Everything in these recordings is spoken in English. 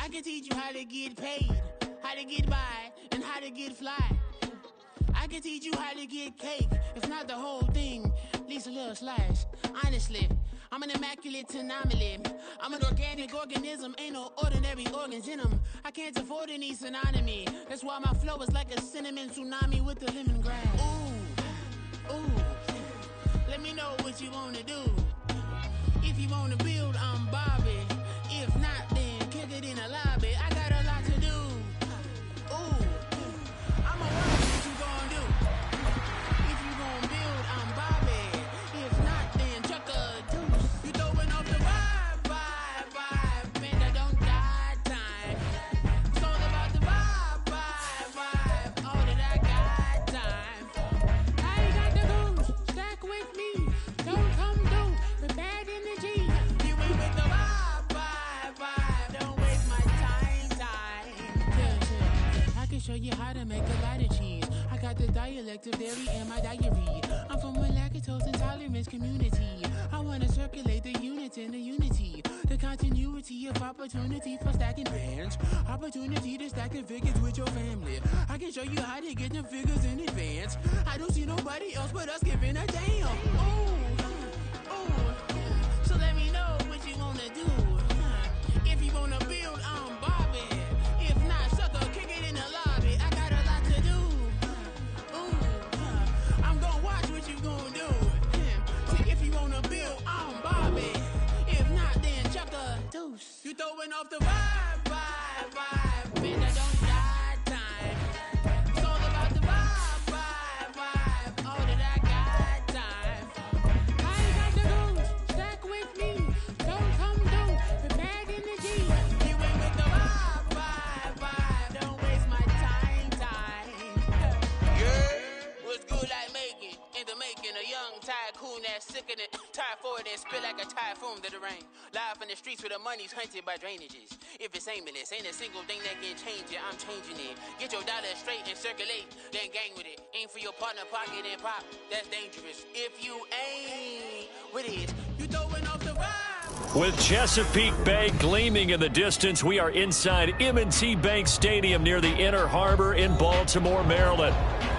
I can teach you how to get paid, how to get by, and how to get fly. I can teach you how to get cake, if not the whole thing, at least a little slice. Honestly, I'm an immaculate anomaly. I'm an organic organism, ain't no ordinary organs in them. I can't afford any synonymy. That's why my flow is like a cinnamon tsunami with the lemongrass. Ooh, ooh, let me know what you wanna do. If you wanna build, I'm Bobby. If not, then kick it in the lobby. I got a lot to do. Ooh, I'ma watch what you gon' do. If you gon' build, I'm Bobby. If not, then chuck a deuce. You throwing off the vibe, man, I don't die time. It's all about the vibe, all that I got time. I ain't got the goose, stack with me. Don't come through with bad energy. You ain't with the vibe, don't waste my time. Yeah. I can show you how to make a lot of cheese. I got the dialect of dairy in my diary. I'm from a lactose intolerance community. I wanna circulate the units in the unity. The continuity of opportunity for stacking bands. Opportunity to stack the figures with your family. I can show you how to get the figures in advance. I don't see nobody else but us giving a damn. Ooh, so let me know what you wanna do. If you wanna build, I'm Bobby. If not, sucker, kick it in the lobby. I got a lot to do. Ooh, I'm gonna watch what you gonna do. See, if you wanna build, I'm Bobby. If not, then chuck a deuce. You throwing off the vibe, man, I don't die time. It's all about the vibe, all that I got time. I ain't got the goose, stack with me. Don't come through with bad energy. You ain't with the vibe, don't waste my time. Yeah, what's good like making, into making a young tycoon that's sick in it. Tire forward and spill like a typhoon to the rain. Live in the streets where the money's hunted by drainages. If it's aimless, ain't a single thing that can change it. I'm changing it. Get your dollar straight and circulate, then gang with it. Aim for your partner, pocket and pop. That's dangerous. If you ain't with it, you throwing off the vibe. With Chesapeake Bay gleaming in the distance, we are inside M&T Bank Stadium near the Inner Harbor in Baltimore, Maryland.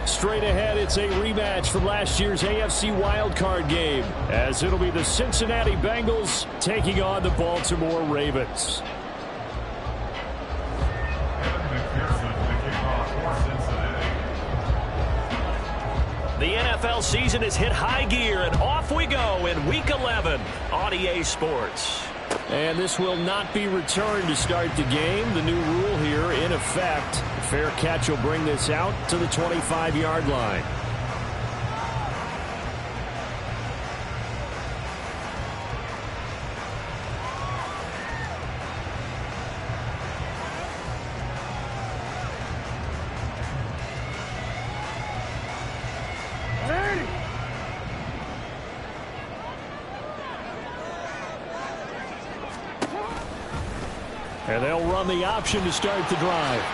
Straight ahead, it's a rematch from last year's AFC wildcard game, as it'll be the Cincinnati Bengals taking on the Baltimore Ravens. The NFL season has hit high gear, and off we go in Week 11 on EA Sports. And this will not be returned to start the game. The new rule here in effect. A fair catch will bring this out to the 25-yard line. And they'll run the option to start the drive.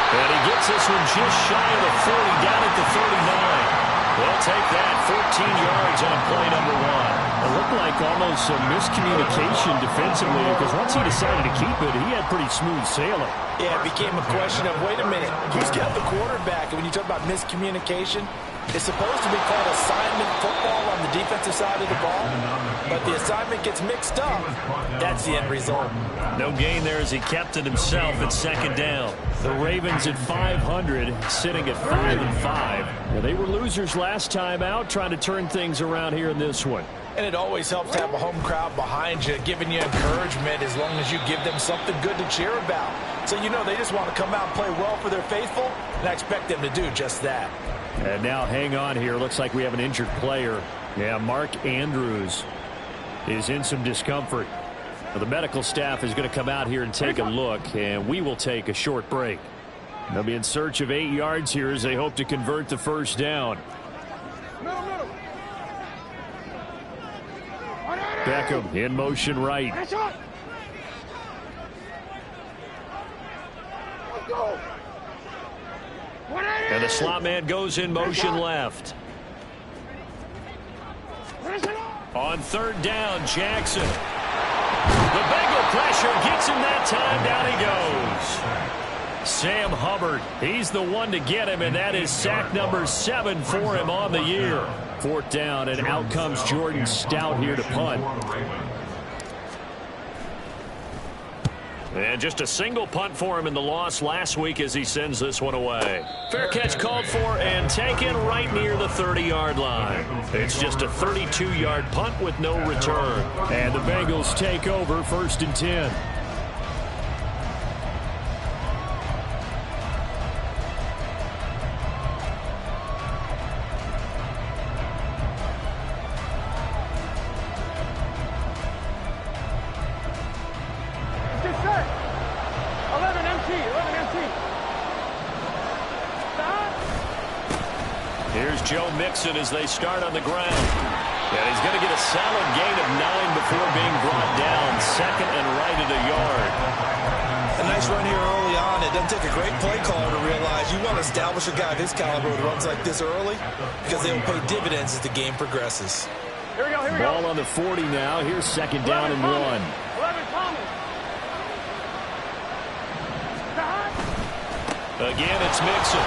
And he gets this one just shy of the 40, down at the 39. They'll take that 14 yards on play number one. It looked like almost a miscommunication defensively, because once he decided to keep it, he had pretty smooth sailing. Yeah, it became a question of, wait a minute, who's got the quarterback? And when you talk about miscommunication, it's supposed to be called assignment football on the defensive side of the ball, but the assignment gets mixed up. That's the end result. No gain there as he kept it himself at second down. The Ravens at 500, sitting at 5-5. Well, they were losers last time out, trying to turn things around here in this one. And it always helps to have a home crowd behind you, giving you encouragement as long as you give them something good to cheer about. So you know they just want to come out and play well for their faithful, and I expect them to do just that. And now hang on here. Looks like we have an injured player. Yeah, Mark Andrews is in some discomfort. Well, the medical staff is going to come out here and take a look, and we will take a short break. They'll be in search of 8 yards here as they hope to convert the first down. Beckham in motion right. And the slot man goes in motion left. On third down, Jackson. The Bengal pressure gets him that time. Down he goes. Sam Hubbard, he's the one to get him, and that is sack number 7 for him on the year. 4th down, and out comes Jordan Stout here to punt. And just a single punt for him in the loss last week as he sends this one away. Fair catch called for and taken right near the 30-yard line. It's just a 32-yard punt with no return. And the Bengals take over 1st and 10. As they start on the ground. And he's going to get a solid gain of 9 before being brought down. 2nd and right at a yard. A nice run here early on. It doesn't take a great play caller to realize you want to establish a guy of his caliber with runs like this early because they will pay dividends as the game progresses. Here we go. Ball on the 40 now. Here's 2nd down and 1. 11 Again, it's Mixon.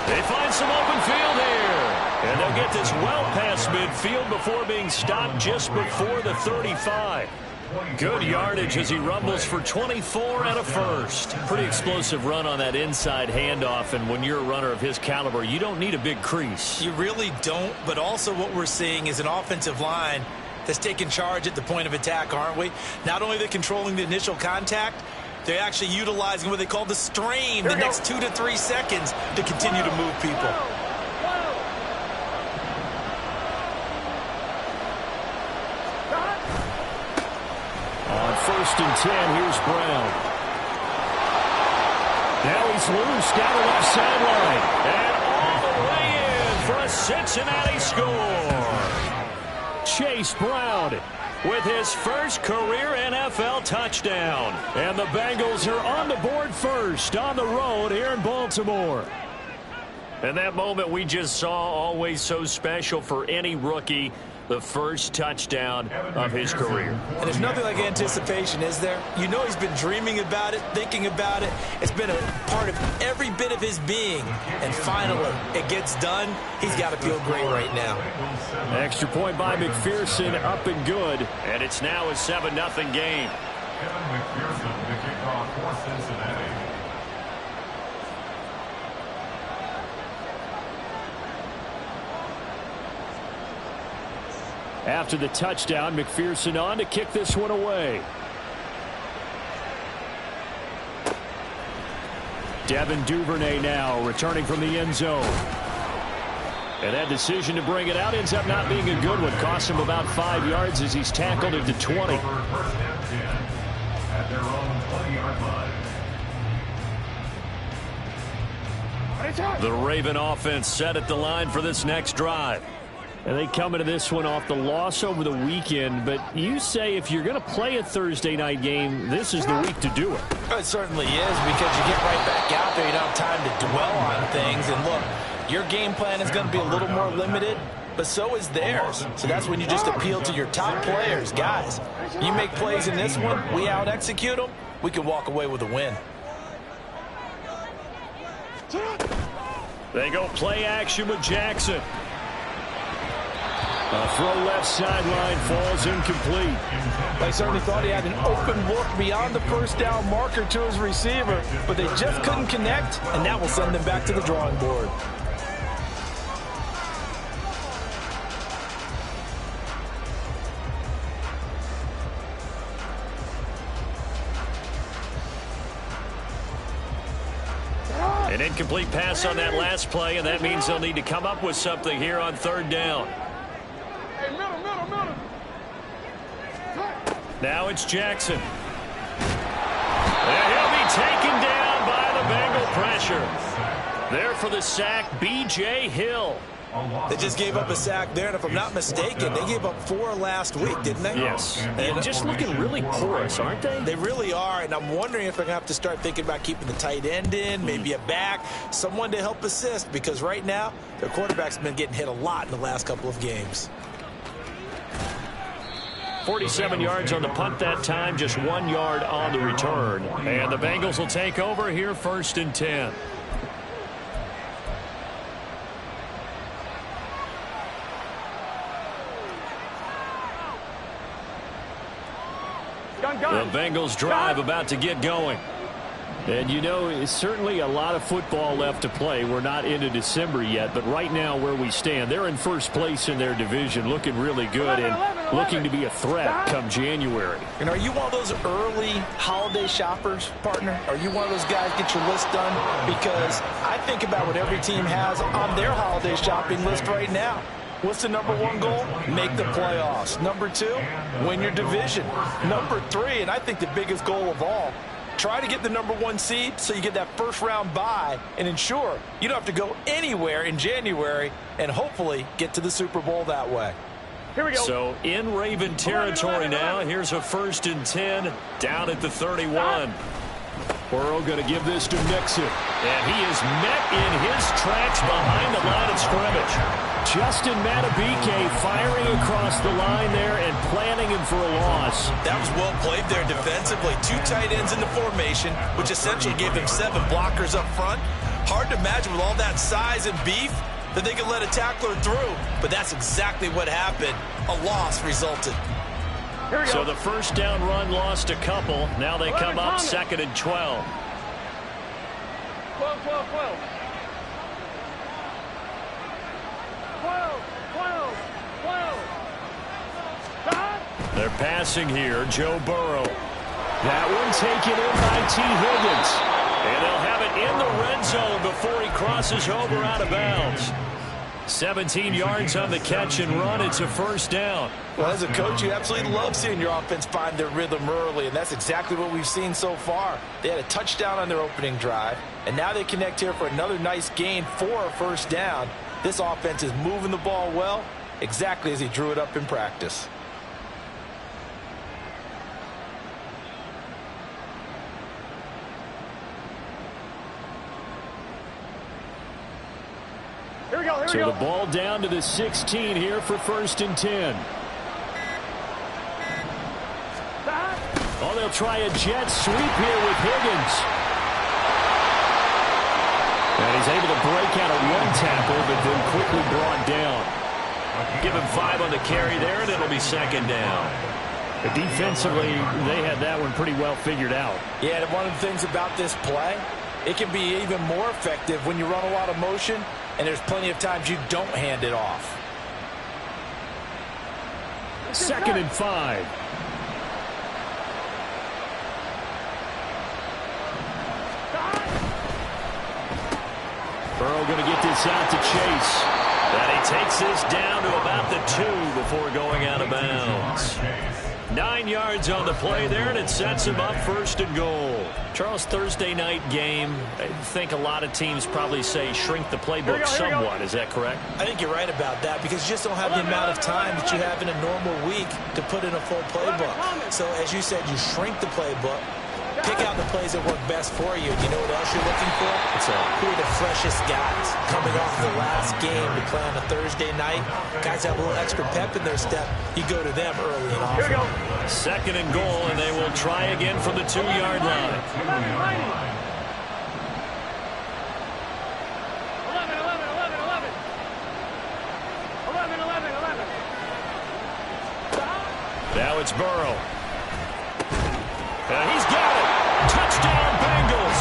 They find some open field here. And they'll get this well past midfield before being stopped just before the 35. Good yardage as he rumbles for 24 and a first. Pretty explosive run on that inside handoff. And when you're a runner of his caliber, you don't need a big crease. You really don't. But also what we're seeing is an offensive line that's taking charge at the point of attack, aren't we? Not only are they controlling the initial contact, they're actually utilizing what they call the strain the next 2 to 3 seconds to continue to move people. On 1st and 10, here's Brown. Now he's loose down the left sideline. And all the way in for a Cincinnati score. Chase Brown with his first career NFL touchdown. And the Bengals are on the board first on the road here in Baltimore. And that moment we just saw, always so special for any rookie, the first touchdown of his career. And there's nothing like anticipation, is there? You know he's been dreaming about it, thinking about it. It's been a part of every bit of his being. And finally, it gets done. He's got to feel great right now. Extra point by McPherson, up and good. And it's now a 7-0 game. Kevin McPherson, the kickoff for Cincinnati. After the touchdown, McPherson on to kick this one away. Devin Duvernay now returning from the end zone. And that decision to bring it out ends up not being a good one. Cost him about 5 yards as he's tackled into 20. At their own 20-yard line. The Raven offense set at the line for this next drive. And they come into this one off the loss over the weekend. But you say if you're going to play a Thursday night game, this is the week to do it. It certainly is, because you get right back out there. You don't have time to dwell on things. And look, your game plan is going to be a little more limited, but so is theirs. So that's when you just appeal to your top players. Guys, you make plays in this one, we out-execute them, we can walk away with a win. They go play action with Jackson. A throw left sideline falls incomplete. They certainly thought he had an open look beyond the first down marker to his receiver, but they just couldn't connect, and that will send them back to the drawing board. An incomplete pass on that last play, and that means they'll need to come up with something here on 3rd down. Now it's Jackson. And he'll be taken down by the Bengal pressure. There for the sack, B.J. Hill. They just gave up a sack there, and if I'm not mistaken, they gave up 4 last week, didn't they? Yes. And just looking really porous, aren't they? They really are, and I'm wondering if they're going to have to start thinking about keeping the tight end in, maybe a back, someone to help assist, because right now, their quarterback's been getting hit a lot in the last couple of games. 47 yards on the punt that time, just 1 yard on the return. And the Bengals will take over here, 1st and 10. The Bengals drive about to get going. And, you know, it's certainly a lot of football left to play. We're not into December yet, but right now where we stand, they're in first place in their division, looking really good and looking to be a threat come January. And are you one of those early holiday shoppers, partner? Are you one of those guys get your list done? Because I think about what every team has on their holiday shopping list right now. What's the number 1 goal? Make the playoffs. Number 2, win your division. Number 3, and I think the biggest goal of all, try to get the number 1 seed so you get that first round bye and ensure you don't have to go anywhere in January and hopefully get to the Super Bowl that way. Here we go. So in Raven territory now. Here's a 1st and 10 down at the 31. Burrow going to give this to Mixon. And he is met in his tracks behind the line of scrimmage. Justin Madubuike firing across the line there and planning him for a loss. That was well played there defensively. 2 tight ends in the formation, which essentially gave him 7 blockers up front. Hard to imagine with all that size and beef that they could let a tackler through. But that's exactly what happened. A loss resulted. So the first down run lost a couple. Now they come up 2nd and 12. 12, 12, 12. 12, 12, 12. They're passing here. Joe Burrow. That one taken in by T. Higgins. And they'll have it in the red zone before he crosses over out of bounds. 17 yards on the catch and run. It's a first down. Well, as a coach, you absolutely love seeing your offense find their rhythm early, and that's exactly what we've seen so far. They had a touchdown on their opening drive, and now they connect here for another nice gain for a first down. This offense is moving the ball well, exactly as he drew it up in practice. So the ball down to the 16 here for 1st and 10. Oh, they'll try a jet sweep here with Higgins. And he's able to break out of 1 tackle, but then quickly brought down. Give him 5 on the carry there, and it'll be 2nd down. But defensively, they had that one pretty well figured out. Yeah, and one of the things about this play, it can be even more effective when you run a lot of motion, and there's plenty of times you don't hand it off. 2nd and 5. Burrow going to get this out to Chase. And he takes this down to about the 2 before going out of bounds. 9 yards on the play there, and it sets him up 1st and goal. Charles, Thursday night game, I think a lot of teams probably say shrink the playbook somewhat. Is that correct? I think you're right about that because you just don't have the amount of time that you have in a normal week to put in a full playbook. So as you said, you shrink the playbook, pick out the plays that work best for you. You know what else you're looking for? Who are the freshest guys coming off the last game to play on a Thursday night? Guys have a little extra pep in their step. You go to them early and often. 2nd and goal, and they will try again from the 2-yard line. 11. Now it's Burrow. And he's got it. Touchdown, Bengals.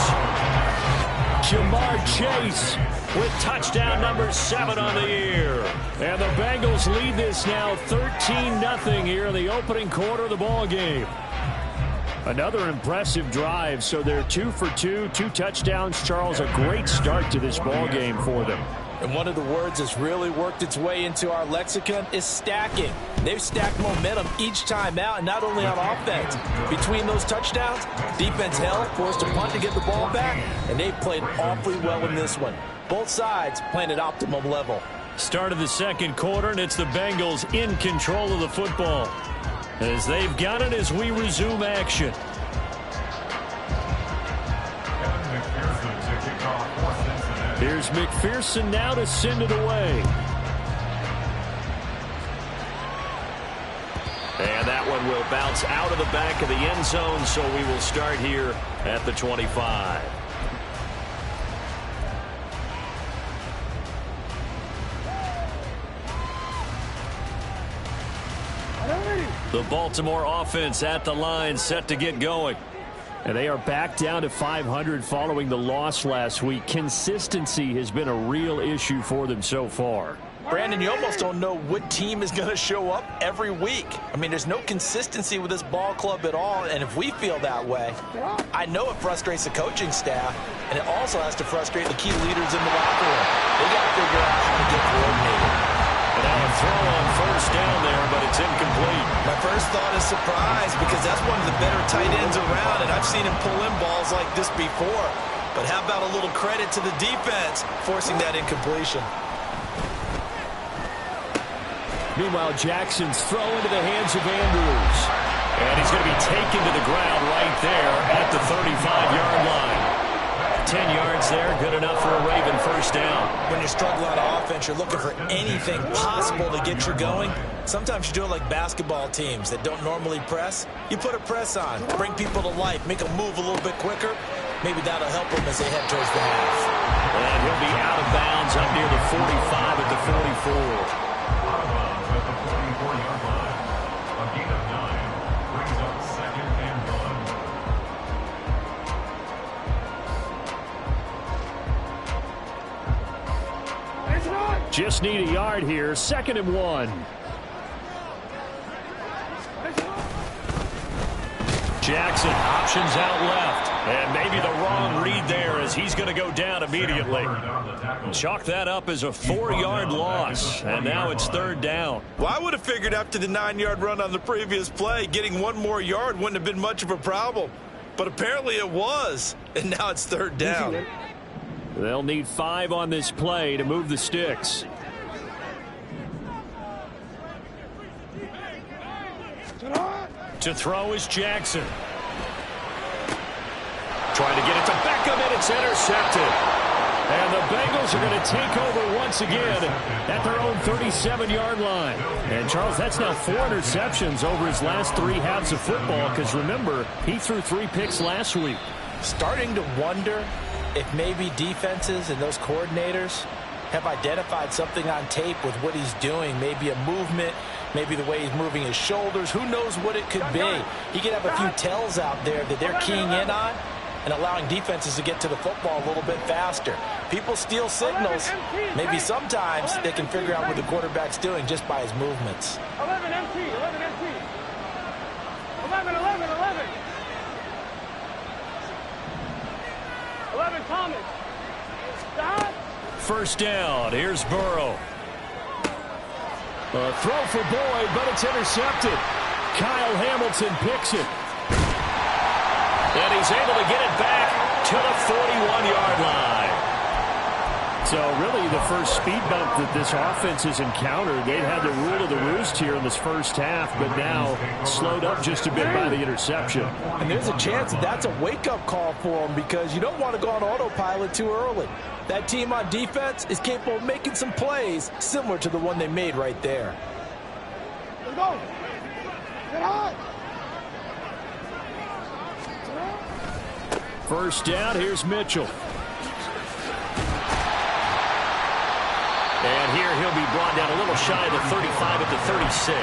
Jamar Chase with touchdown number 7 on the year. And the Bengals lead this now 13-0 here in the opening quarter of the ball game. Another impressive drive, so they're 2 for 2, 2 touchdowns. Charles, a great start to this ball game for them. And one of the words that's really worked its way into our lexicon is stacking. They've stacked momentum each time out, and not only on offense. Between those touchdowns, defense held, forced a punt to get the ball back, and they've played awfully well in this one. Both sides playing at optimum level. Start of the 2nd quarter, and it's the Bengals in control of the football. As they've got it as we resume action. Here's McPherson now to send it away. And that that one will bounce out of the back of the end zone, so we will start here at the 25. The Baltimore offense at the line, set to get going. And they are back down to 500 following the loss last week. Consistency has been a real issue for them so far. Brandon, you almost don't know what team is going to show up every week. I mean, there's no consistency with this ball club at all, and if we feel that way, I know it frustrates the coaching staff, and it also has to frustrate the key leaders in the locker room. They got to figure out how to get coordinated. And now a throw on first down there, but it's incomplete. My first thought is surprise, because that's one of the better tight ends around, and I've seen him pull in balls like this before. But how about a little credit to the defense forcing that incompletion? Meanwhile, Jackson's throw into the hands of Andrews. And he's going to be taken to the ground right there at the 35-yard line. 10 yards there, good enough for a Raven first down. When you're struggling on offense, you're looking for anything possible to get you going. Sometimes you do it like basketball teams that don't normally press. You put a press on, bring people to life, make them move a little bit quicker. Maybe that'll help them as they head towards the half. And he'll be out of bounds up near the 45 at the 44. At the 44-yard line, a gain of 9 brings up 2nd and 1. Just need a yard here. 2nd and 1. Jackson options out left. And maybe the wrong read there as he's going to go down immediately. Chalk that up as a 4-yard loss. And now it's 3rd down. Well, I would have figured after the 9-yard run on the previous play, getting one more yard wouldn't have been much of a problem. But apparently it was. And now it's 3rd down. They'll need 5 on this play to move the sticks. To throw is Jackson. Trying to get it to Beckham, and it's intercepted. And the Bengals are going to take over once again at their own 37-yard line. And, Charles, that's now 4 interceptions over his last 3 halves of football, because, remember, he threw 3 picks last week. Starting to wonder if maybe defenses and those coordinators have identified something on tape with what he's doing, maybe a movement, maybe the way he's moving his shoulders. Who knows what it could be? He could have a few tells out there that they're keying in on and allowing defenses to get to the football a little bit faster. People steal signals. Maybe sometimes they can figure out what the quarterback's doing just by his movements. 11 MT, 11 MT. 11, 11, 11. 11 Thomas. Stop. First down. Here's Burrow. A throw for Boyd, but it's intercepted. Kyle Hamilton picks it. And he's able to get it back to the 41-yard line. So really the first speed bump that this offense has encountered, they've had the rule of the roost here in this first half, but now slowed up just a bit by the interception. And there's a chance that that's a wake-up call for them, because you don't want to go on autopilot too early. That team on defense is capable of making some plays similar to the one they made right there. Let's go. Get hot. First down, here's Mitchell. And here he'll be brought down a little shy of the 35 at the 36.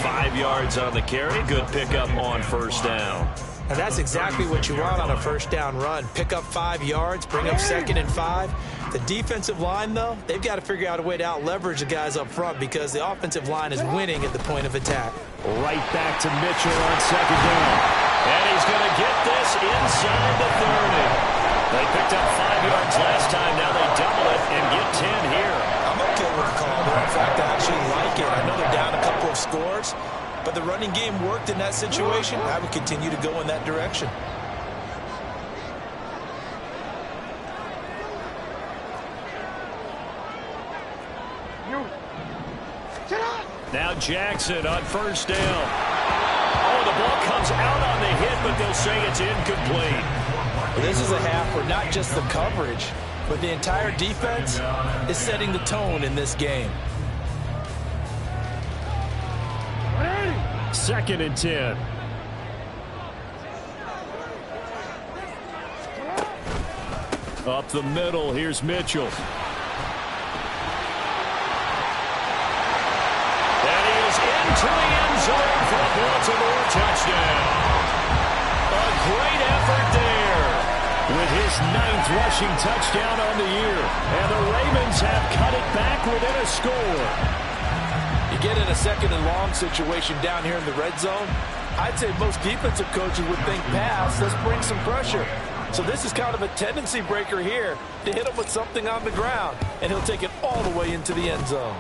5 yards on the carry. Good pickup on first down. And that's exactly what you want on a first down run. Pick up 5 yards, bring up 2nd and 5. The defensive line, though, they've got to figure out a way to out-leverage the guys up front, because the offensive line is winning at the point of attack. Right back to Mitchell on 2nd down. And he's going to get this inside the 30. They picked up 5 yards last time. Now they double it and get 10 here. I'm okay with the call, though. In fact, I actually like it. I know they're down a couple of scores, but the running game worked in that situation. I would continue to go in that direction. Now Jackson on first down. Oh, the ball comes out on the hit, but they'll say it's incomplete. Well, this is a half where not just the coverage, but the entire defense is setting the tone in this game. Ready. 2nd and 10. Up the middle, here's Mitchell. And he is into the end zone for a Baltimore touchdown. A great effort there with his 9th rushing touchdown on the year. And the Ravens have cut it back within a score. You get in a 2nd and long situation down here in the red zone, I'd say most defensive coaches would think pass, let's bring some pressure. So this is kind of a tendency breaker here to hit him with something on the ground, and he'll take it all the way into the end zone.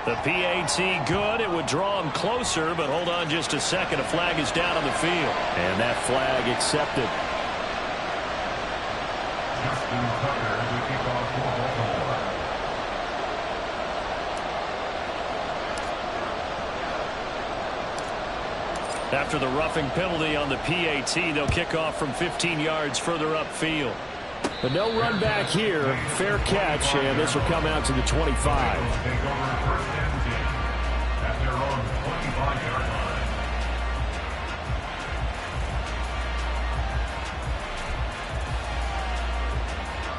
The PAT good. It would draw him closer, but hold on just a second. A flag is down on the field, and that flag accepted. Justin Tucker, the kickoff for Baltimore. After the roughing penalty on the PAT, they'll kick off from 15 yards further upfield. But no run back here. Fair catch, and this will come out to the 25. Take over 1st and 10 at their own 25-yard line.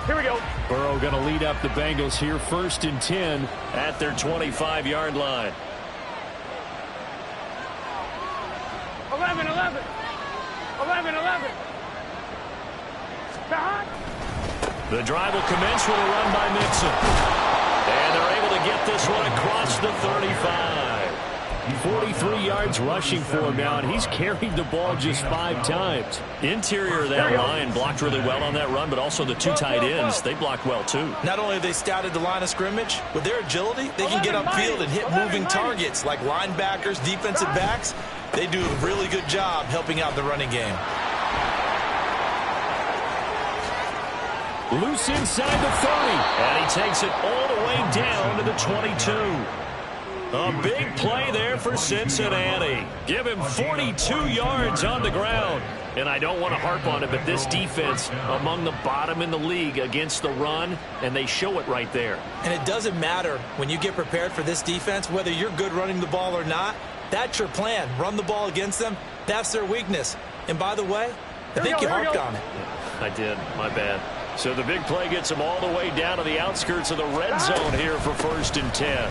Here we go. Burrow going to lead up the Bengals here, 1st and 10 at their 25-yard line. 11, 11. 11, 11. Behind. The drive will commence with a run by Mixon. And they're able to get this one across the 35. 43 yards rushing for him now, and he's carried the ball just 5 times. Interior of that line blocked really well on that run, but also the 2 tight ends, they blocked well too. Not only have they scouted the line of scrimmage, with their agility, they can get upfield and hit moving targets like linebackers, defensive backs. They do a really good job helping out the running game. Loose inside the 30, and he takes it all the way down to the 22. A big play there for Cincinnati. Give him 42 yards on the ground. And I don't want to harp on it, but this defense among the bottom in the league against the run, and they show it right there. And it doesn't matter when you get prepared for this defense, whether you're good running the ball or not. That's your plan. Run the ball against them. That's their weakness. And by the way, I think you harped on it. I did. My bad. So the big play gets them all the way down to the outskirts of the red zone here for 1st and 10.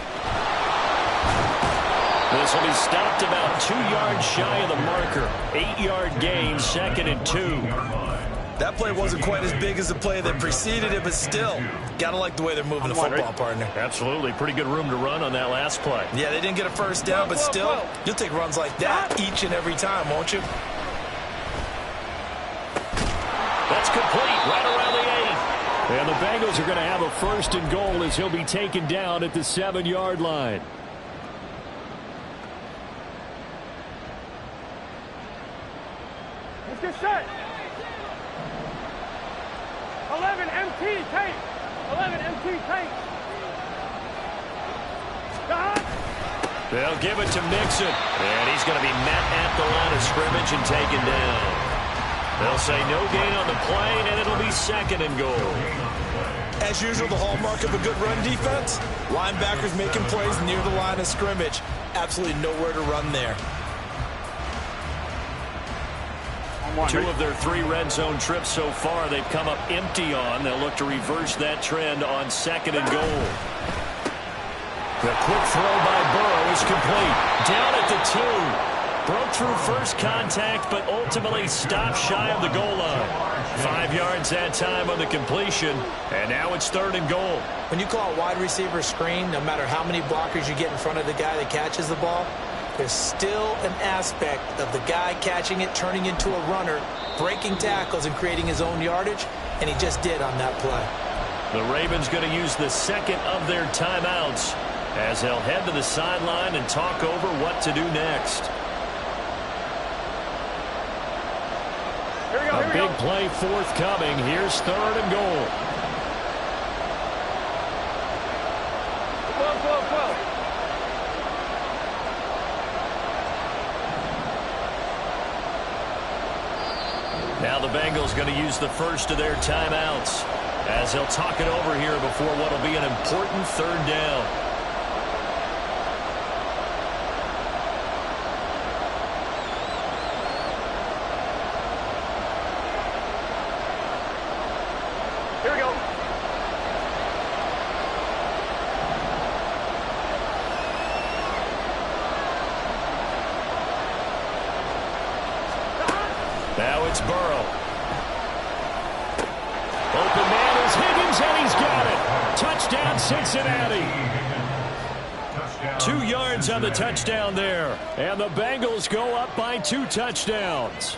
This will be stopped about 2 yards shy of the marker. 8-yard gain, 2nd and 2. That play wasn't quite as big as the play that preceded it, but still, gotta like the way they're moving the football, partner. Absolutely. Pretty good room to run on that last play. Yeah, they didn't get a first down, but still, you'll take runs like that each and every time, won't you? That's complete right around the 8. And the Bengals are going to have a 1st and goal as he'll be taken down at the 7-yard line. Let's get set. 11 MT tank. 11 MT tank. Behind. They'll give it to Mixon. And he's going to be met at the line of scrimmage and taken down. They'll say no gain on the play, and it'll be 2nd and goal. As usual, the hallmark of a good run defense, linebackers making plays near the line of scrimmage. Absolutely nowhere to run there. 2 of their 3 red zone trips so far they've come up empty on. They'll look to reverse that trend on 2nd and goal. The quick throw by Burrow is complete. Down at the 2. Broke through first contact, but ultimately stopped shy of the goal line. 5 yards that time on the completion, and now it's 3rd and goal. When you call a wide receiver screen, no matter how many blockers you get in front of the guy that catches the ball, there's still an aspect of the guy catching it, turning into a runner, breaking tackles and creating his own yardage, and he just did on that play. The Ravens going to use the 2nd of their timeouts as they'll head to the sideline and talk over what to do next. A big play forthcoming. Here's 3rd and goal. 12, 12, 12. Now the Bengals going to use the 1st of their timeouts as they'll talk it over here before what will be an important 3rd down. It's Burrow. Open man is Higgins, and he's got it. Touchdown, Cincinnati. 2 yards on the touchdown there. And the Bengals go up by 2 touchdowns.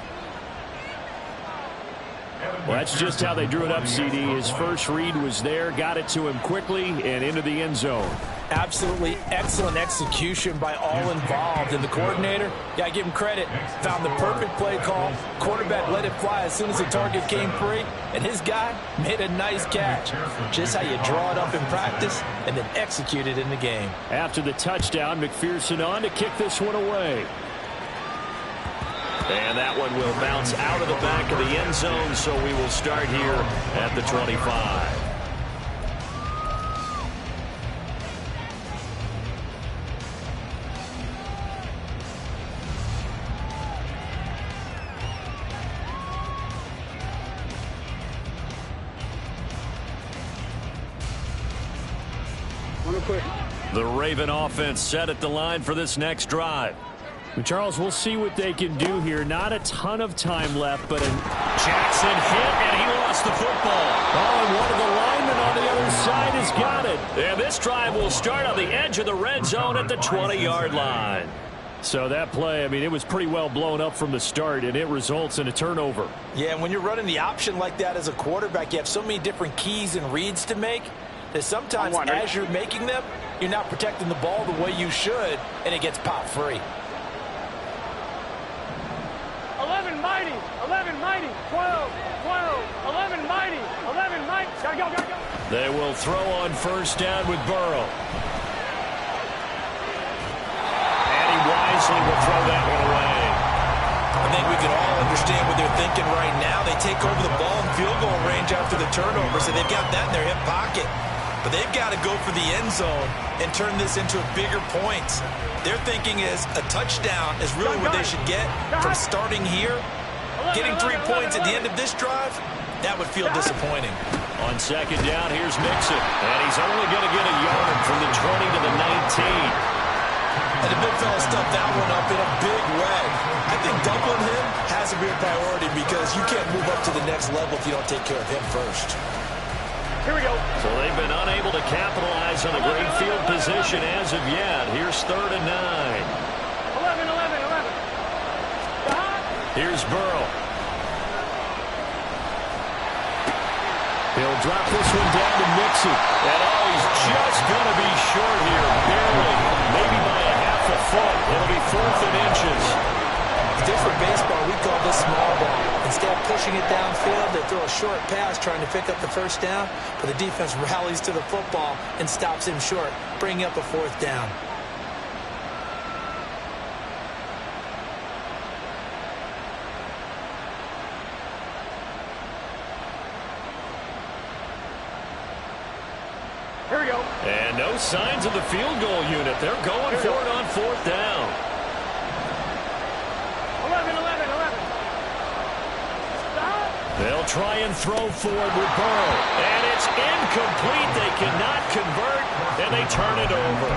Well, that's just how they drew it up, CD. His first read was there, got it to him quickly, and into the end zone. Absolutely excellent execution by all involved. And the coordinator, yeah, give him credit, found the perfect play call. Quarterback let it fly as soon as the target came free, and his guy made a nice catch. Just how you draw it up in practice and then execute it in the game. After the touchdown, McPherson on to kick this one away. And that one will bounce out of the back of the end zone, so we will start here at the 25. The Raven offense set at the line for this next drive. Charles, we'll see what they can do here. Not a ton of time left, but Jackson hit, and he lost the football. Oh, and one of the linemen on the other side has got it. And this drive will start on the edge of the red zone at the 20-yard line. So that play, I mean, it was pretty well blown up from the start, and it results in a turnover. Yeah, and when you're running the option like that as a quarterback, you have so many different keys and reads to make that sometimes as you're making them, you're not protecting the ball the way you should, and it gets popped free. 11 mighty, 11 mighty, 12, 11 mighty, 11 mighty. Gotta go, gotta go. They will throw on first down with Burrow. And he wisely will throw that one away. I think we can all understand what they're thinking right now. They take over the ball in field goal range after the turnover, so they've got that in their hip pocket. But they've got to go for the end zone and turn this into bigger points. Their thinking is a touchdown is really what they should get from starting here. Getting 3 points at the end of this drive, that would feel disappointing. On second down, here's Mixon. And he's only going to get a yard from the 20 to the 19. And the big fella stuffed that one up in a big way. I think doubling him has to be a priority because you can't move up to the next level if you don't take care of him first. Here we go. So they've been unable to capitalize on a great field position as of yet. Here's 3rd and 9. 11. Here's Burrow. He'll drop this one down to Mixon. And he's just going to be short here, barely, maybe by a half a foot. It'll be 4th and inches. Different baseball, we call this small ball. Instead of pushing it downfield, they throw a short pass trying to pick up the first down, but the defense rallies to the football and stops him short, bringing up a 4th down. Here we go. And no signs of the field goal unit. They're going for it on 4th down. 11. They'll try and throw forward with Burrow. And it's incomplete. They cannot convert, and they turn it over.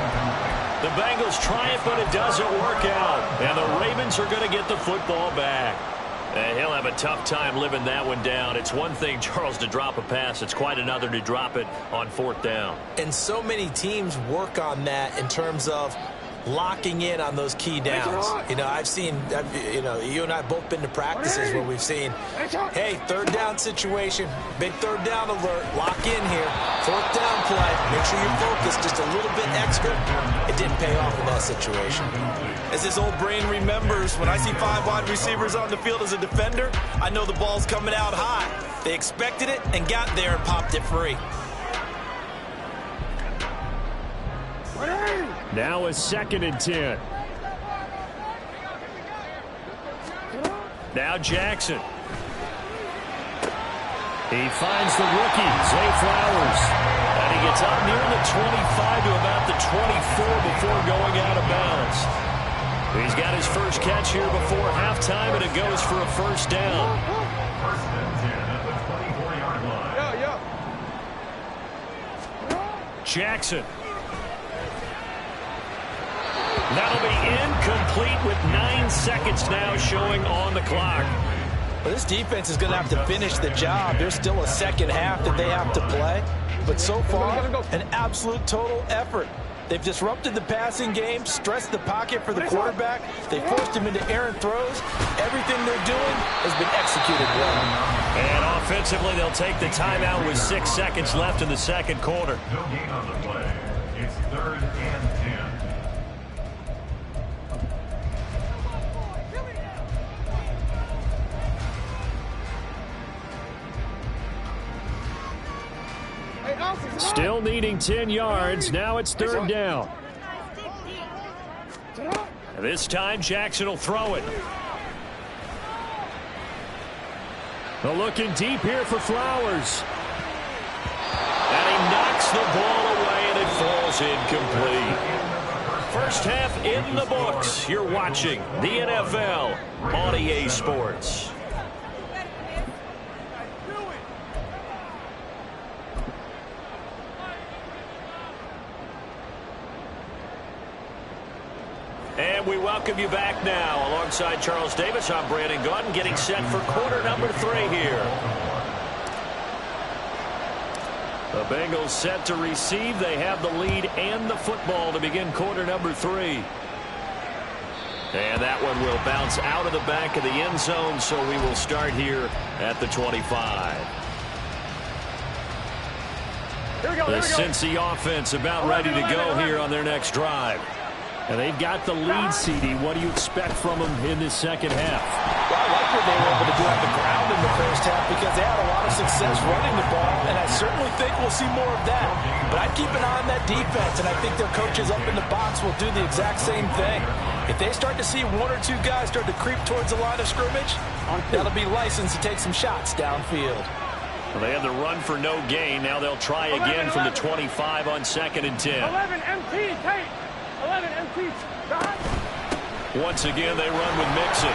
The Bengals try it, but it doesn't work out. And the Ravens are going to get the football back. And he'll have a tough time living that one down. It's one thing, Charles, to drop a pass. It's quite another to drop it on 4th down. And so many teams work on that in terms of locking in on those key downs. You know, I've seen, you know, you and I have both been to practices where we've seen, hey, 3rd down situation, big 3rd down alert, lock in here, 4th down play, make sure you're focused just a little bit extra. It didn't pay off in that situation. As his old brain remembers, when I see 5 wide receivers on the field as a defender, I know the ball's coming out high. They expected it and got there and popped it free. Now a 2nd and 10. Now Jackson. He finds the rookie, Zay Flowers. And he gets out near the 25 to about the 24 before going out of bounds. He's got his first catch here before halftime, and it goes for a 1st down. 1st and 10 at the 24-yard line. Jackson. That'll be incomplete with 9 seconds now showing on the clock. Well, this defense is going to have to finish the job. There's still a second half that they have to play. But so far, an absolute total effort. They've disrupted the passing game, stressed the pocket for the quarterback. They forced him into errant throws. Everything they're doing has been executed well. And offensively, they'll take the timeout with 6 seconds left in the second quarter. No gain on the play. It's 3rd and 10. Still needing 10 yards. Now it's 3rd down. This time, Jackson will throw it. They're looking deep here for Flowers. And he knocks the ball away, and it falls incomplete. First half in the books. You're watching the NFL on EA Sports. And we welcome you back now. Alongside Charles Davis, I'm Brandon Gaudin, getting set for quarter number 3 here. The Bengals set to receive. They have the lead and the football to begin quarter number 3. And that one will bounce out of the back of the end zone, so we will start here at the 25. The Cincy offense about ready to go here on their next drive. And they've got the lead, CD. What do you expect from them in this second half? Well, I like what they were able to do on the ground in the first half because they had a lot of success running the ball, and I certainly think we'll see more of that. But I'd keep an eye on that defense, and I think their coaches up in the box will do the exact same thing. If they start to see 1 or 2 guys start to creep towards the line of scrimmage, that'll be licensed to take some shots downfield. Well, they had the run for no gain. Now they'll try again from the 25 on 2nd and 10. 11 MT, Tate. 11 MT. Once again, they run with Mixon.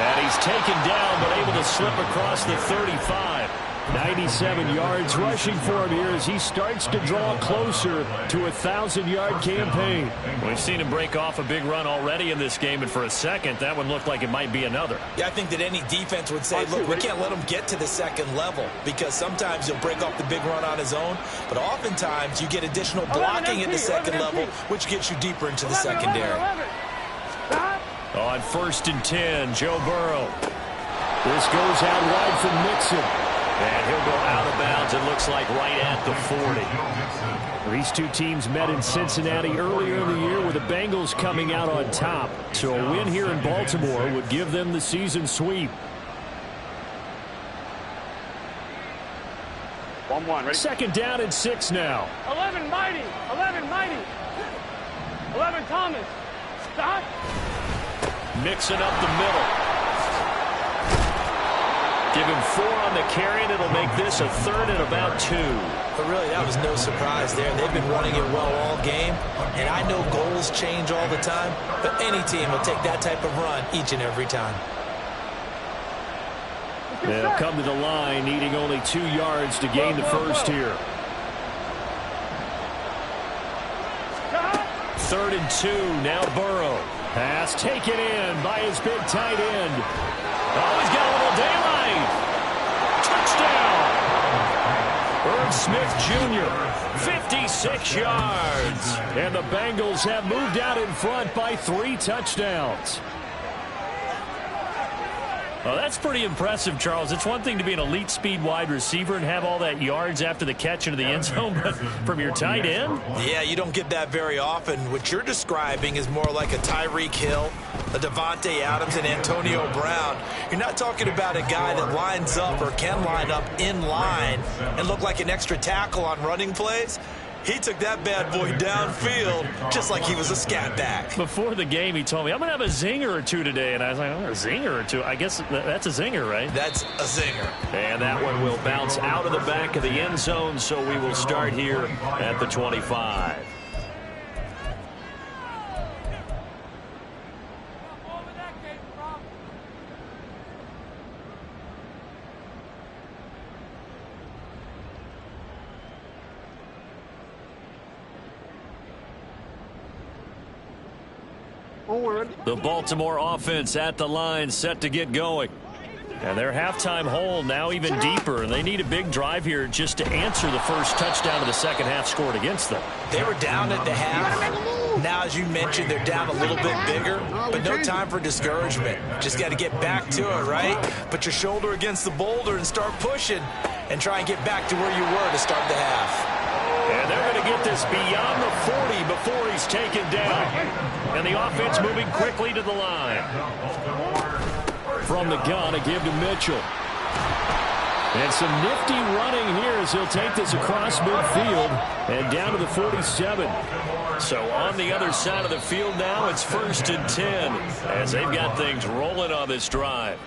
And he's taken down, but able to slip across the 35. 97 yards rushing for him here as he starts to draw closer to a 1,000-yard campaign. We've seen him break off a big run already in this game, and for a second, that one looked like it might be another. Yeah, I think that any defense would say, look, we can't let him get to the second level because sometimes he'll break off the big run on his own, but oftentimes you get additional blocking at the second level, which gets you deeper into the secondary. On 1st and 10, Joe Burrow. This goes out wide from Mixon. And he'll go out of bounds, it looks like, right at the 40. These two teams met in Cincinnati earlier in the year with the Bengals coming out on top. So a win here in Baltimore would give them the season sweep. 1-1, ready? 2nd down and 6 now. 11 Mighty. 11 Mighty. 11 Thomas. Stop. Mixing up the middle. Give him 4 on the carry, and it'll make this a 3rd and about 2. But really, that was no surprise there. They've been running it well all game, and I know goals change all the time, but any team will take that type of run each and every time. They'll come to the line, needing only 2 yards to gain the first here. 3rd and 2, now Burrow. Pass taken in by his big tight end. Oh, he's got a little daylight. Touchdown. Irv Smith Jr., 56 yards. And the Bengals have moved out in front by 3 touchdowns. Well, that's pretty impressive, Charles. It's one thing to be an elite speed wide receiver and have all that yards after the catch into the end zone, but from your tight end? Yeah, you don't get that very often. What you're describing is more like a Tyreek Hill, a Devontae Adams, and Antonio Brown. You're not talking about a guy that lines up or can line up in line and look like an extra tackle on running plays. He took that bad boy downfield just like he was a scat back. Before the game, he told me, I'm going to have a zinger or 2 today. And I was like, oh, a zinger or 2? I guess that's a zinger, right? That's a zinger. And that one will bounce out of the back of the end zone, so we will start here at the 25. The Baltimore offense at the line, set to get going. And their halftime hole now even deeper, and they need a big drive here just to answer the first touchdown of the second half scored against them. They were down at the half. Now, as you mentioned, they're down a little bit bigger, but no time for discouragement. Just got to get back to it, right? Put your shoulder against the boulder and start pushing and try and get back to where you were to start the half. And they're going to get this beyond the 40 before he's taken down. And the offense moving quickly to the line. From the gun, a give to Mitchell. And some nifty running here as he'll take this across midfield and down to the 47. So on the other side of the field now, it's 1st and 10 as they've got things rolling on this drive.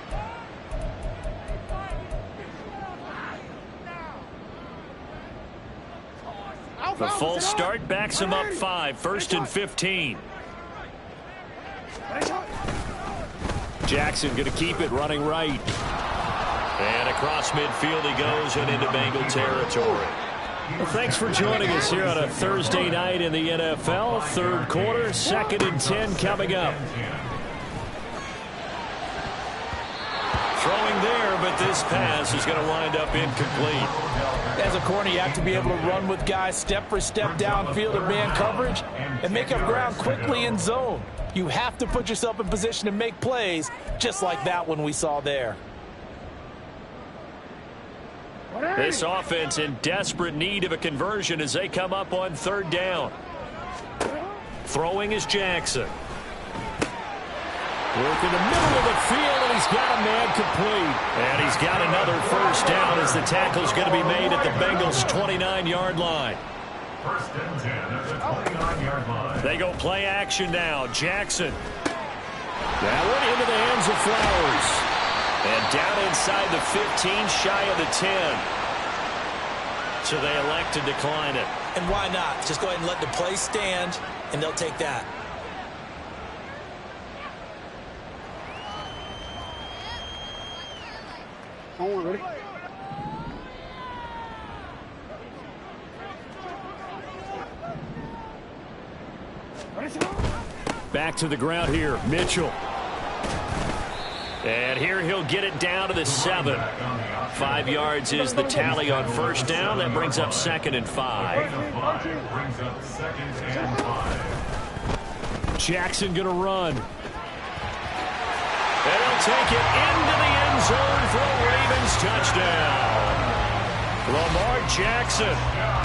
The false start backs him up 5, 1st and 15. Jackson going to keep it running right. And across midfield he goes and into Bengal territory. Well, thanks for joining us here on a Thursday night in the NFL. Third quarter, 2nd and 10 coming up. Throwing there, but this pass is going to wind up incomplete. As a corner, you have to be able to run with guys step for step downfield in man coverage and make up ground quickly in zone. You have to put yourself in position to make plays just like that one we saw there. This offense in desperate need of a conversion as they come up on 3rd down. Throwing is Jackson. Work in the middle of the field, and he's got a man complete. And he's got another 1st down as the tackle's going to be made at the Bengals' 29-yard line. 1st and 10 at the 29-yard line. They go play action now. Jackson. That one into the hands of Flowers. And down inside the 15, shy of the 10. So they elect to decline it. And why not? Just go ahead and let the play stand, and they'll take that. Ready? Back to the ground here, Mitchell. And here he'll get it down to the 7. 5 yards is the tally on 1st down. That brings up 2nd and 5. Brings up 2nd and 5. Jackson going to run. And he'll take it into the end zone for a Ravens touchdown. Lamar Jackson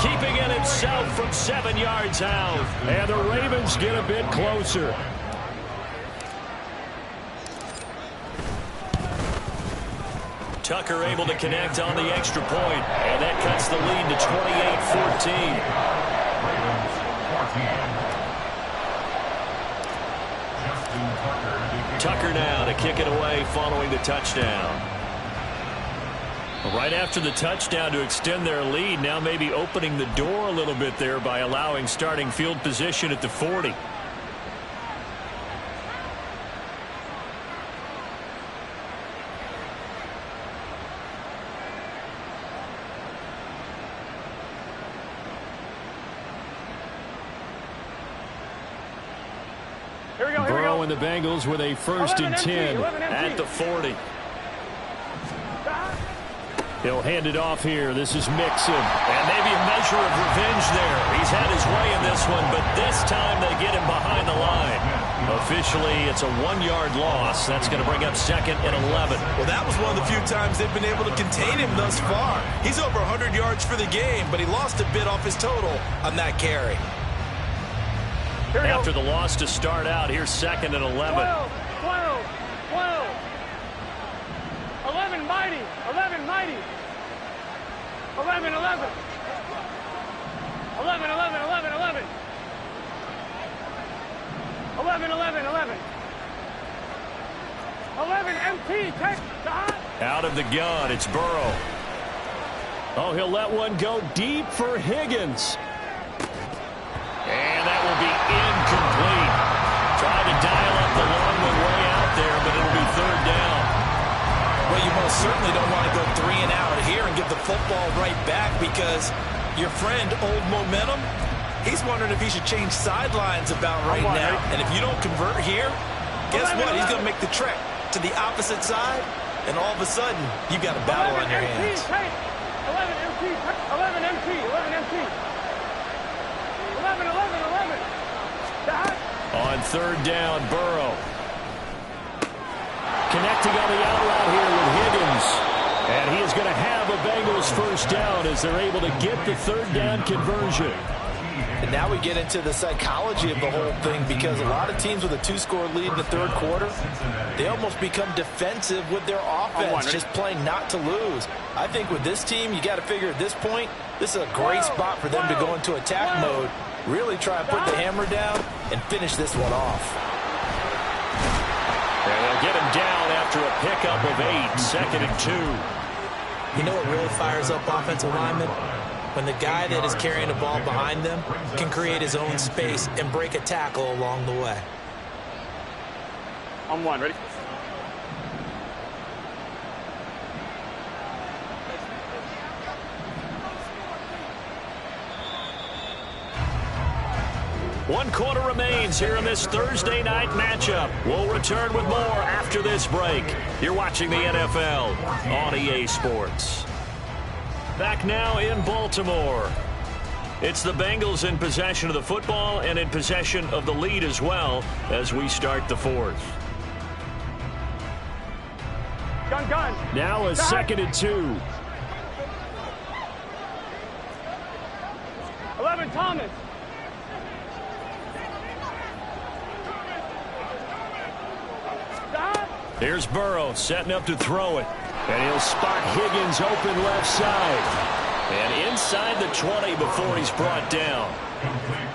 keeping it himself from 7 yards out. And the Ravens get a bit closer. Tucker able to connect on the extra point. And that cuts the lead to 28-14. Tucker now to kick it away following the touchdown. Right after the touchdown to extend their lead, now maybe opening the door a little bit there by allowing starting field position at the 40. Burrow and the Bengals with a 1st and 10 at the 40. He'll hand it off here. This is Mixon. And maybe a measure of revenge there. He's had his way in this one, but this time they get him behind the line. Officially, it's a 1-yard loss. That's going to bring up 2nd and 11. Well, that was one of the few times they've been able to contain him thus far. He's over 100 yards for the game, but he lost a bit off his total on that carry. After the loss to start out, here's 2nd and 11. 12, 11 mighty, 11 mighty, 11, 11, 11, 11, 11, 11, 11, 11, 11, 11, MT, take the hot. Out of the gun, it's Burrow. Oh, he'll let one go deep for Higgins. And that will be incomplete. Tried to dial up the long one way out there, but it'll be 3rd down. Well, you most certainly don't want to go 3 and out here and give the football right back because your friend, Old Momentum, He's wondering if he should change sidelines about right now. And if you don't convert here, guess what? He's going to make the trek to the opposite side, and all of a sudden, you've got a battle on your hands. 11 MT, 11 MT, 11 MT. 11, 11, 11. On third down, Burrow. Connecting on the out route here with Higgins. And he is going to have a Bengals first down as they're able to get the third down conversion. And now we get into the psychology of the whole thing, because a lot of teams with a 2-score lead in the third quarter, they almost become defensive with their offense, just playing not to lose. I think with this team, you got to figure at this point, this is a great spot for them to go into attack mode, really try and put the hammer down and finish this one off. And they'll get him down after a pickup of 8, 2nd and 2. You know what really fires up offensive linemen? When the guy that is carrying the ball behind them can create his own space and break a tackle along the way. On one, ready? One quarter remains here in this Thursday night matchup. We'll return with more after this break. You're watching the NFL on EA Sports. Back now in Baltimore. It's the Bengals in possession of the football and in possession of the lead as well as we start the fourth. Gun. Now a 2nd and 2. 11, Thomas. Here's Burrow setting up to throw it. And he'll spot Higgins open left side. And inside the 20 before he's brought down.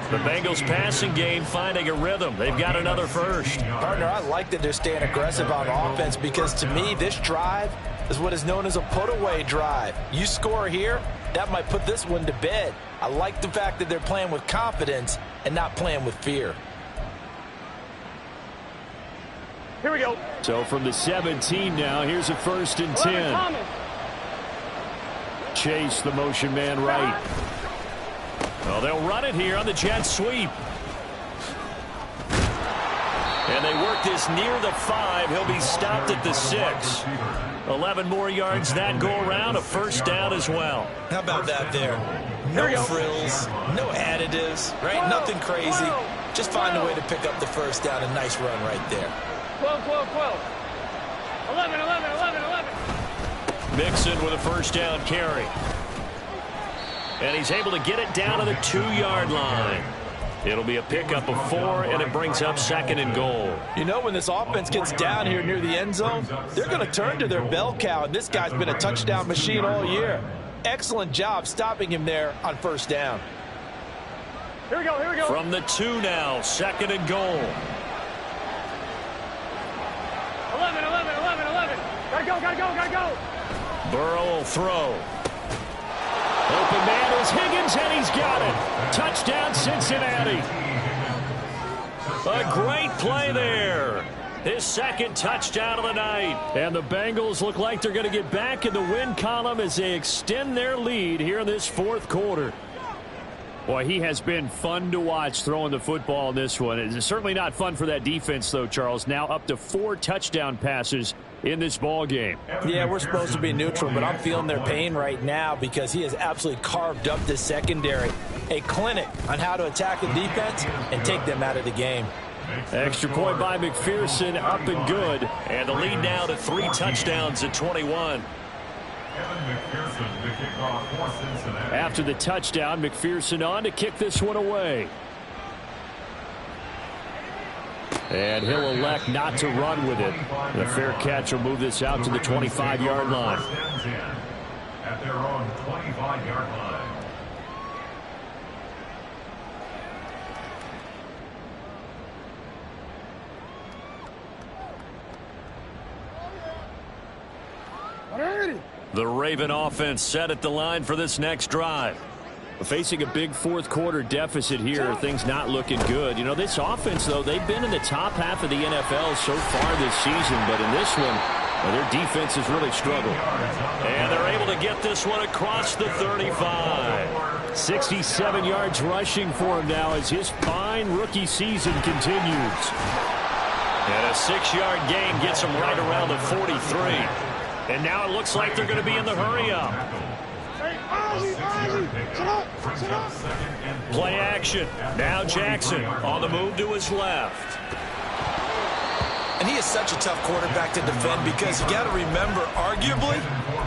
The Bengals passing game finding a rhythm. They've got another first. Partner, I like that they're staying aggressive on offense, because to me, this drive is what is known as a put-away drive. You score here, that might put this one to bed. I like the fact that they're playing with confidence and not playing with fear. Here we go. So from the 17 now, here's a 1st and 10. Chase the motion man right. Well, they'll run it here on the jet sweep. And they work this near the 5. He'll be stopped at the 6. 11 more yards that go around, a first down as well. How about that there? No frills, no additives, right? Nothing crazy. Just find a way to pick up the first down. A nice run right there. 12, 12, 12. 11, 11, 11, 11. Mixon with a first down carry. And he's able to get it down to the 2-yard line. It'll be a pickup of 4, and it brings up 2nd and goal. You know, when this offense gets down here near the end zone, they're going to turn to their bell cow, and this guy's been a touchdown machine all year. Excellent job stopping him there on first down. Here we go, here we go. From the 2 now, 2nd and goal. 11, 11, 11, 11. Gotta go. Burrow will throw. Open man is Higgins, and he's got it. Touchdown, Cincinnati. A great play there. His 2nd touchdown of the night. And the Bengals look like they're going to get back in the win column as they extend their lead here in this 4th quarter. Boy, he has been fun to watch throwing the football in this one. It's certainly not fun for that defense, though, Charles. Now up to 4 touchdown passes in this ball game. Yeah, we're supposed to be neutral, but I'm feeling their pain right now because he has absolutely carved up this secondary. A clinic on how to attack the defense and take them out of the game. Extra point by McPherson, up and good. And the lead now to 3 touchdowns at 21. After the touchdown, McPherson on to kick this one away. And he'll elect not to run with it. The fair catch will move this out to the 25-yard line. At their own 25-yard line. The Raven offense set at the line for this next drive. Facing a big 4th quarter deficit here, things not looking good. You know, this offense, though, they've been in the top half of the NFL so far this season, but in this one, their defense has really struggled. And they're able to get this one across the 35. 67 yards rushing for him now as his fine rookie season continues. And a 6-yard gain gets him right around the 43. And now it looks like they're going to be in the hurry-up. Play action. Now Jackson on the move to his left. And he is such a tough quarterback to defend because you got to remember, arguably,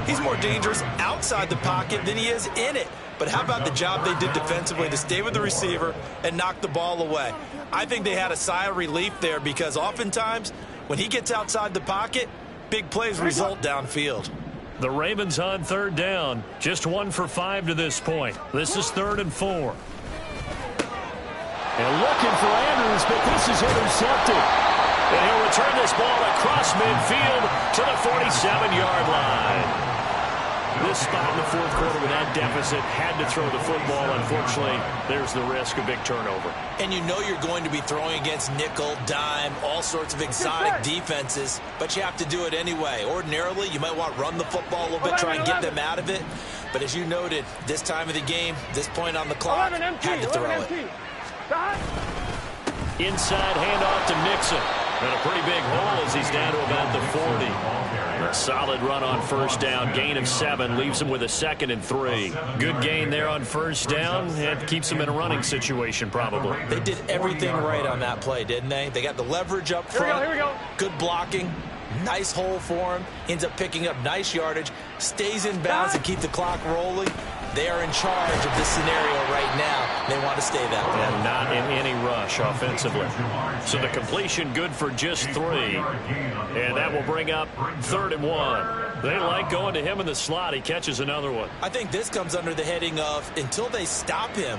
he's more dangerous outside the pocket than he is in it. But how about the job they did defensively to stay with the receiver and knock the ball away? I think they had a sigh of relief there because oftentimes when he gets outside the pocket, big plays result downfield. The Ravens on 3rd down. Just 1 for 5 to this point. This is 3rd and 4. And looking for Andrews, but this is intercepted. And he'll return this ball across midfield to the 47-yard line. This spot in the 4th quarter with that deficit, had to throw the football. Unfortunately, there's the risk of big turnover. And you know you're going to be throwing against nickel, dime, all sorts of exotic defenses, but you have to do it anyway. Ordinarily, you might want to run the football a little bit, try and get them out of it. But as you noted, this time of the game, this point on the clock, had to throw it. Inside handoff to Mixon. And a pretty big hole as he's down to about the 40. A solid run on 1st down. Gain of 7 leaves him with a 2nd and 3. Good gain there on 1st down. It keeps him in a running situation probably. They did everything right on that play, didn't they? They got the leverage up front. Here we go. Good blocking. Nice hole for him. Ends up picking up nice yardage. Stays in bounds and keep the clock rolling. They are in charge of this scenario right now. They want to stay that way. And not in any rush offensively. So the completion good for just 3. And that will bring up 3rd and 1. They like going to him in the slot. He catches another one. I think this comes under the heading of until they stop him,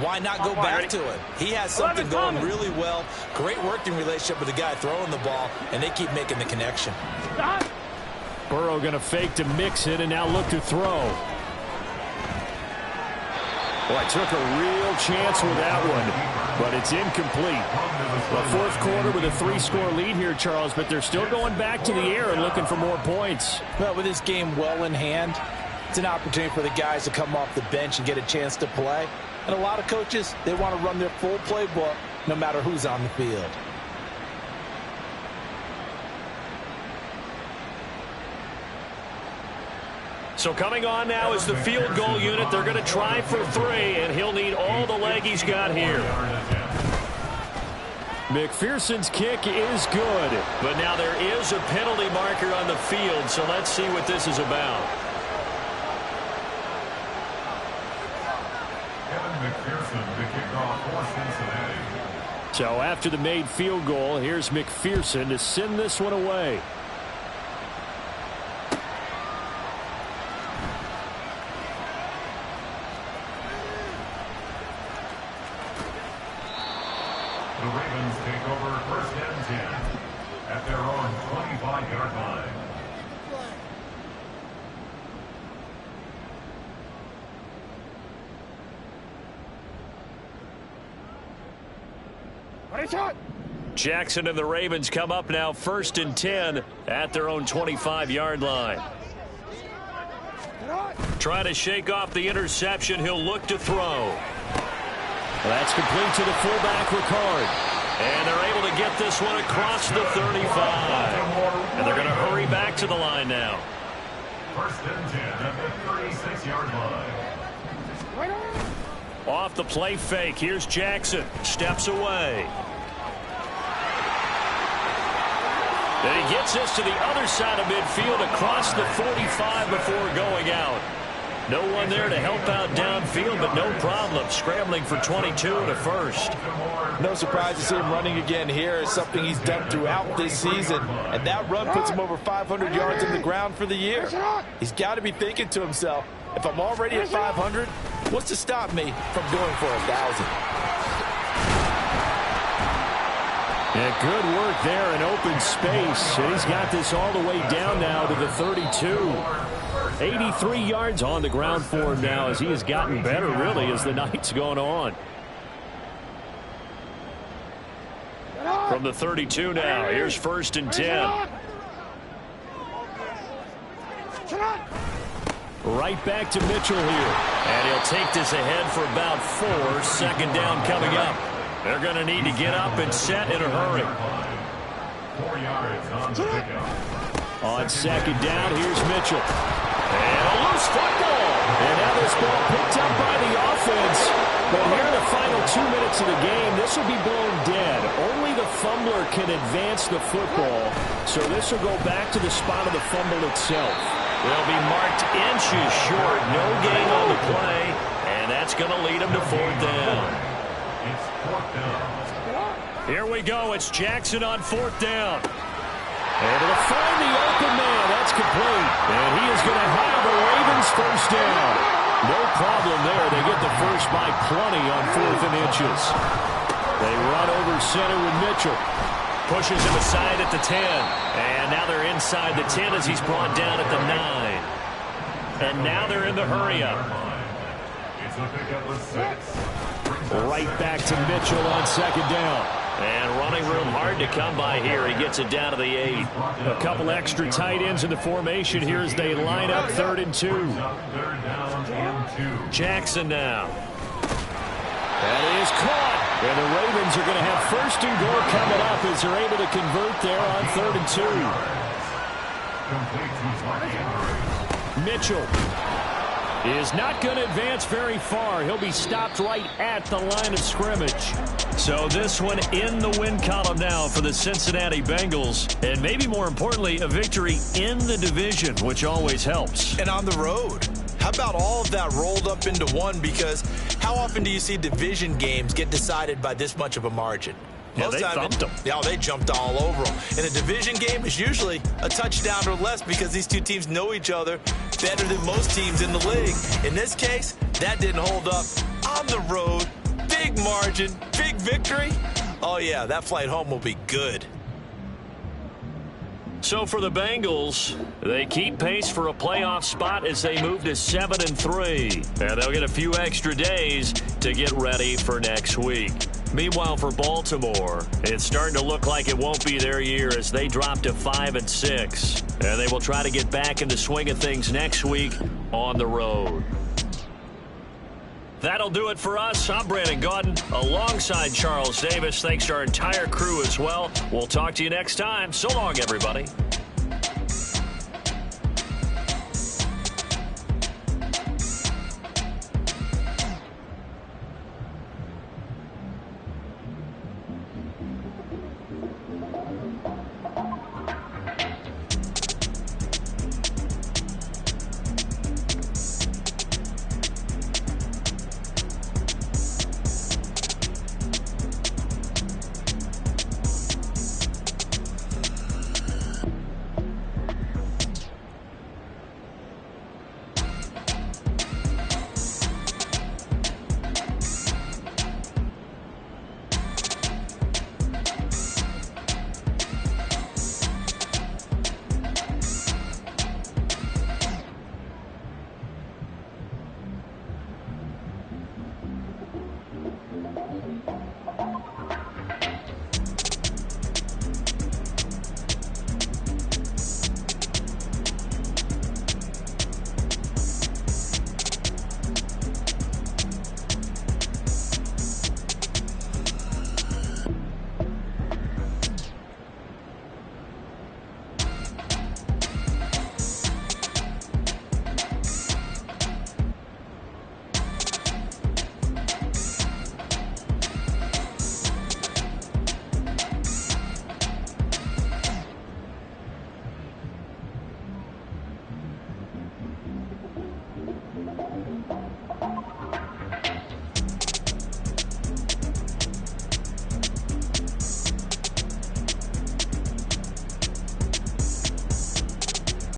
why not go back to him? He has something going really well. Great working relationship with the guy throwing the ball, and they keep making the connection. Burrow going to fake to mix it and now look to throw. Boy, took a real chance with that one, but it's incomplete. The 4th quarter with a 3-score lead here, Charles, but they're still going back to the air and looking for more points. Well, with this game well in hand, it's an opportunity for the guys to come off the bench and get a chance to play. And a lot of coaches, they want to run their full playbook no matter who's on the field. So coming on now is the field goal unit. They're going to try for 3, and he'll need all the leg he's got here. McPherson's kick is good, but now there is a penalty marker on the field, so let's see what this is about. McPherson, the kickoff for Cincinnati. So after the made field goal, here's McPherson to send this one away. The Ravens take over 1st and 10 at their own 25-yard line. Jackson and the Ravens come up now 1st and 10 at their own 25-yard line. Trying to shake off the interception. He'll look to throw. That's complete to the fullback, Ricard. And they're able to get this one across the 35. And they're going to hurry back to the line now. 1st and 10 at the 36-yard line. Off the play fake. Here's Jackson. Steps away. And he gets this to the other side of midfield across the 45 before going out. No one there to help out downfield, but no problem. Scrambling for 22 and a 1st. No surprise to see him running again here. It's something he's done throughout this season. And that run puts him over 500 yards in the ground for the year. He's got to be thinking to himself, if I'm already at 500, what's to stop me from going for 1,000? Yeah, good work there in open space. And he's got this all the way down now to the 32. 83 yards on the ground for him now as he has gotten better, really, as the night's gone on. From the 32 now, here's 1st and 10. Right back to Mitchell here. And he'll take this ahead for about 4. Second down coming up. They're going to need to get up and set in a hurry. 4 yards on the pickup. On second down, here's Mitchell. And a loose football. And now this ball picked up by the offense. But here in the final 2 minutes of the game, this will be blown dead. Only the fumbler can advance the football. So this will go back to the spot of the fumble itself. They'll be marked inches short. No gain on the play. And that's going to lead them to 4th down. It's 4th down. Here we go. It's Jackson on 4th down. And to find the open man. That's complete. And he is going to have the Ravens first down. No problem there. They get the first by plenty on 4th and inches. They run over center with Mitchell. Pushes him aside at the 10. And now they're inside the 10 as he's brought down at the 9. And now they're in the hurry-up. It's a pickup with 6. Right back to Mitchell on second down. And running room hard to come by here. He gets it down to the 8. A couple extra tight ends in the formation here as they line up 3rd and 2. 3rd down and 2. Jackson now. That is caught. And the Ravens are going to have 1st and goal coming up as they're able to convert there on 3rd and 2. Complete to Mitchell is not going to advance very far. He'll be stopped right at the line of scrimmage. So this one in the win column now for the Cincinnati Bengals. And maybe more importantly, a victory in the division, which always helps. And on the road. How about all of that rolled up into one? Because how often do you see division games get decided by this much of a margin? Yeah, they thumped them. Yeah, they jumped all over them. And a division game is usually a touchdown or less because these two teams know each other better than most teams in the league. In this case, that didn't hold up. On the road, big margin, big victory. Oh, yeah, that flight home will be good. So for the Bengals, they keep pace for a playoff spot as they move to 7-3. And they'll get a few extra days to get ready for next week. Meanwhile, for Baltimore, it's starting to look like it won't be their year as they drop to 5-6. And they will try to get back in the swing of things next week on the road. That'll do it for us. I'm Brandon Gaudin alongside Charles Davis. Thanks to our entire crew as well. We'll talk to you next time. So long, everybody.